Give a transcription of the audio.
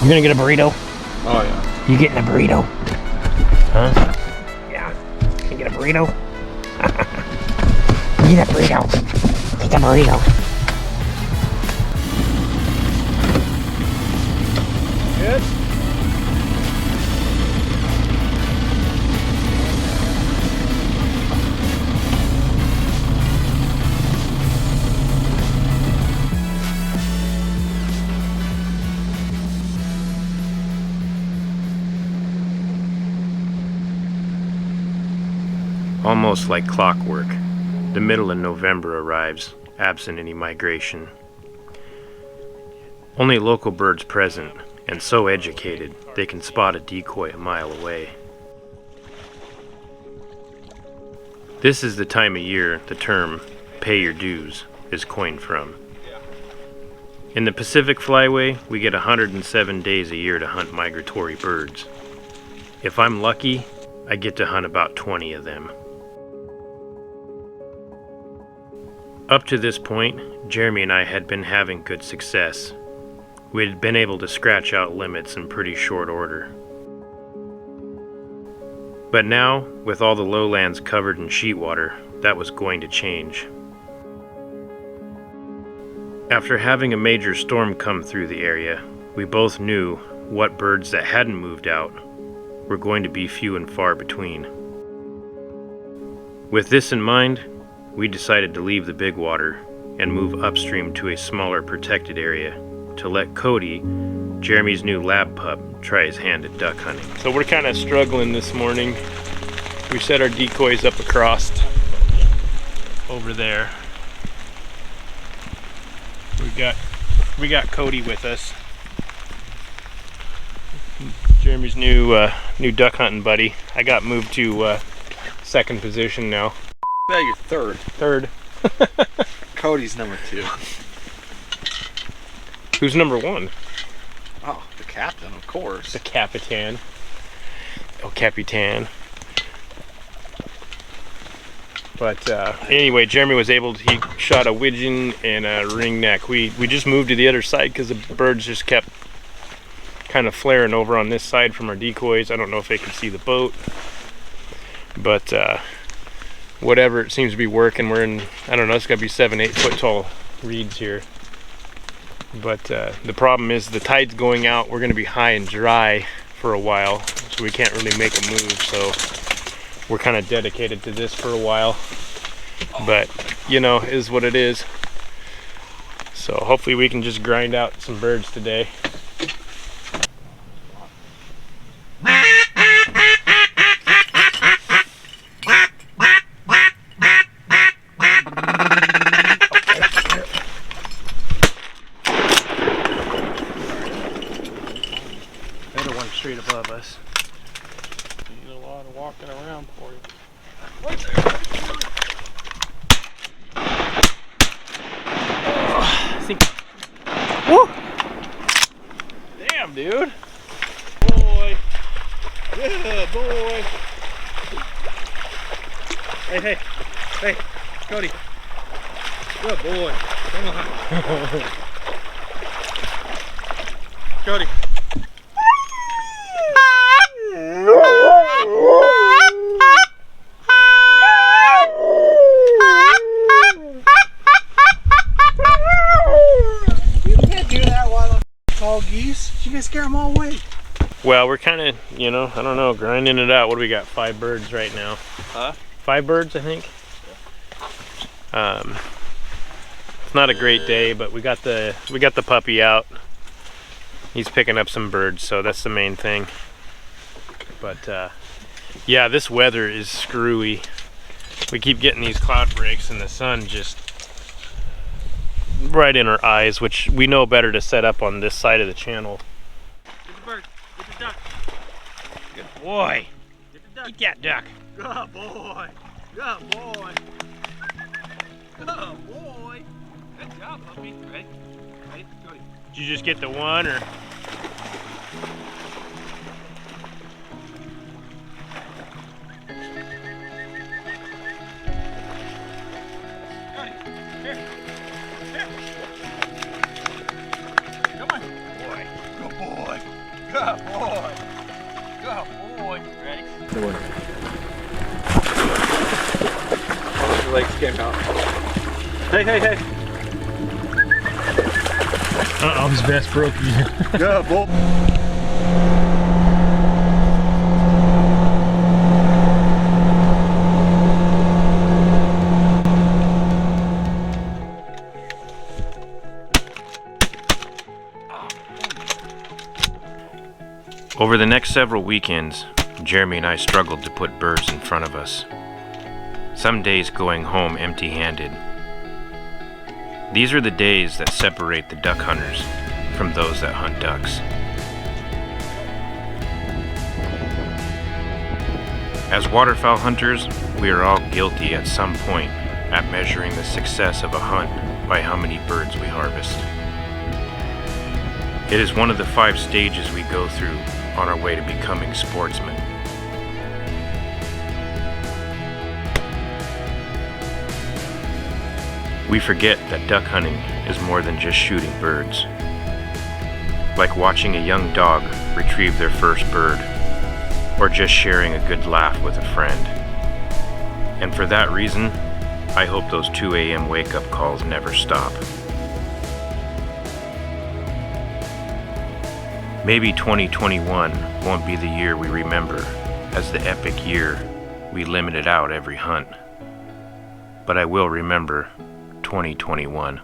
You gonna get a burrito? Oh yeah. You getting a burrito? Huh? Yeah. Can you get a burrito? Get a burrito. Get a burrito. Good. Almost like clockwork, the middle of November arrives, absent any migration. Only local birds present, and so educated they can spot a decoy a mile away. This is the time of year the term "pay your dues" is coined from. In the Pacific Flyway, we get 107 days a year to hunt migratory birds. If I'm lucky, I get to hunt about 20 of them. Up to this point, Jeremy and I had been having good success. We had been able to scratch out limits in pretty short order. But now, with all the lowlands covered in sheetwater, that was going to change. After having a major storm come through the area, we both knew what birds that hadn't moved out were going to be few and far between. With this in mind, we decided to leave the big water and move upstream to a smaller protected area to let Cody, Jeremy's new lab pup, try his hand at duck hunting. So we're kind of struggling this morning. We set our decoys up across over there. We got Cody with us. Jeremy's new duck hunting buddy. I got moved to second position now. Yeah, you're third. Third. Cody's number 2. Who's number 1? Oh, the captain, of course. The Capitan. El Capitan. But anyway, Jeremy was able to, he shot a widgeon and a ringneck. We just moved to the other side because the birds just kept kind of flaring over on this side from our decoys. I don't know if they could see the boat. But whatever, it seems to be working. We're in, I don't know, it's got to be 7-8 foot tall reeds here. But the problem is the tide's going out. We're going to be high and dry for a while, so we can't really make a move. So we're kind of dedicated to this for a while. But, you know, is what it is. So hopefully we can just grind out some birds today. Straight above us. You need a lot of walking around for you. I think. Woo! Damn, dude. Boy. Good boy. Hey, Cody. Good boy. Come on. Cody. Geese, you guys scare them all away. Well, we're kind of, you know, I don't know, grinding it out. What do we got? 5 birds right now. Huh? 5 birds, I think. It's not a great day, but we got the puppy out. He's picking up some birds, so that's the main thing. But yeah, this weather is screwy. We keep getting these cloud breaks and the sun just right in our eyes, which we know better to set up on this side of the channel. Get the bird. Get the duck. Good boy. Get the duck. Eat that duck. Good boy. Good boy. Good boy. Good job, puppy. Ready? Ready? Cody. Did you just get the one, or? Cody. Here. Here. Come on. Boy. Good boy. Good boy. Good boy. Ready? Your legs came out. Hey, hey, hey. Uh-oh, his vest broke again. Good boy. Over the next several weekends, Jeremy and I struggled to put birds in front of us. Some days going home empty-handed. These are the days that separate the duck hunters from those that hunt ducks. As waterfowl hunters, we are all guilty at some point at measuring the success of a hunt by how many birds we harvest. It is one of the 5 stages we go through on our way to becoming sportsmen. We forget that duck hunting is more than just shooting birds. Like watching a young dog retrieve their first bird, or just sharing a good laugh with a friend. And for that reason, I hope those 2 a.m. wake-up calls never stop. Maybe 2021 won't be the year we remember as the epic year we limited out every hunt. But I will remember 2021.